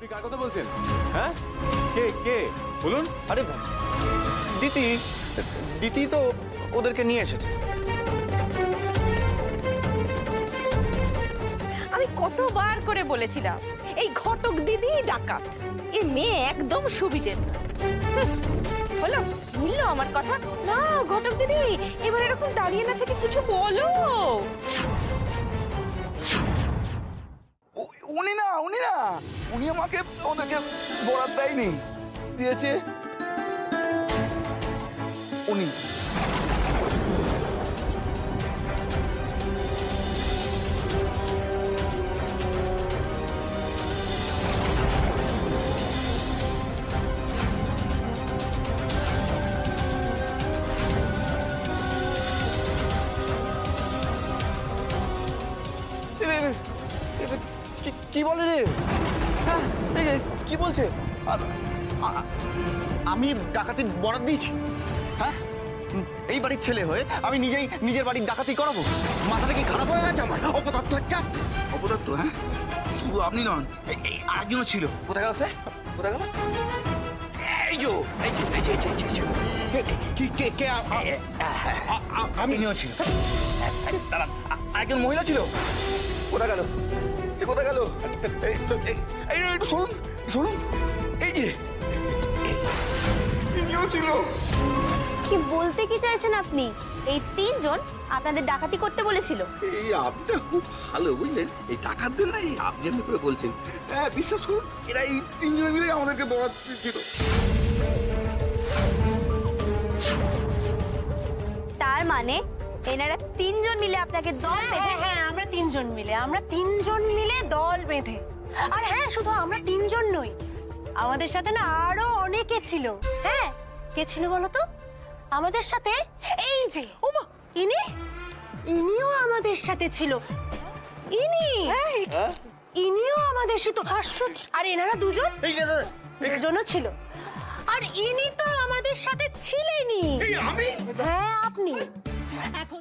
আপনি কার কথা বলছেন? হ্যাঁ, কে কে বলুন? আরে দিতি দিতি তো ওদেরকে নিয়ে এসেছে। আমি কতবার করে বলেছিলাম এই ঘটক দিদি ডাকাত, এই মেয়ে একদম সুবিধের না। বলো, বুঝলো আমার কথা? না ঘটক দিদি, এবার এরকম দাঁড়িয়ে না থেকে কিছু বলো। উনি না উনি আমাকে ওদেরকে বরাদ দেয়নি, দিয়েছে উনি। কি বলে রে? হ্যাঁ, কি বলছে? আমি ডাকাতি বরাদ দিয়েছি? হ্যাঁ, এই বাড়ির ছেলে হয়ে আমি নিজেই নিজের বাড়ির ডাকাতি করাবো? মাথাটা কি খারাপ হয়ে গেছে আমার? অপদার্থ একটা অপদার্থ। হ্যাঁ, শুধু আপনি নন, আরেকজনও ছিল। কোথায় গেল সে? কোথায় গেল? এই যে আমিও ছিল। আরেকজন মহিলা ছিল। কোথায় গেল? সে কোথায় গেল? একটু শুনুন শুনুন, এই যে ইনিও ছিল। কি বলতে কি চাইছেন আপনি? এই তিনজন আপনাদের ডাকাতি করতে বলেছিল? এই আপনি খুব ভালো বুঝলেন, এই ডাকাতদের না এই আপনি এমনি করে বলছেন। হ্যাঁ, বিশ্বাস করুন, এরা এই তিনজন মিলে আমাদেরকে বরাদ দিচ্ছিল। তার মানে এনারা তিনজন মিলে আপনাকে দল বেঁধে? হ্যাঁ, আমরা তিনজন মিলে দল বেঁধে। আর হ্যাঁ, শুধু আমরা তিনজন নই, আমাদের সাথে না আরো অনেকে ছিল। হ্যাঁ, কে ছিল বলো তো? আমাদের সাথে এই যে ইনিও আমাদের সাথে ছিল। ইনিও আমাদের সাথে। আর এনারা দুজনও ছিল। আর ইনি তো আমাদের সাথে ছিলেনই। আমি? হ্যাঁ, আপনি। এখন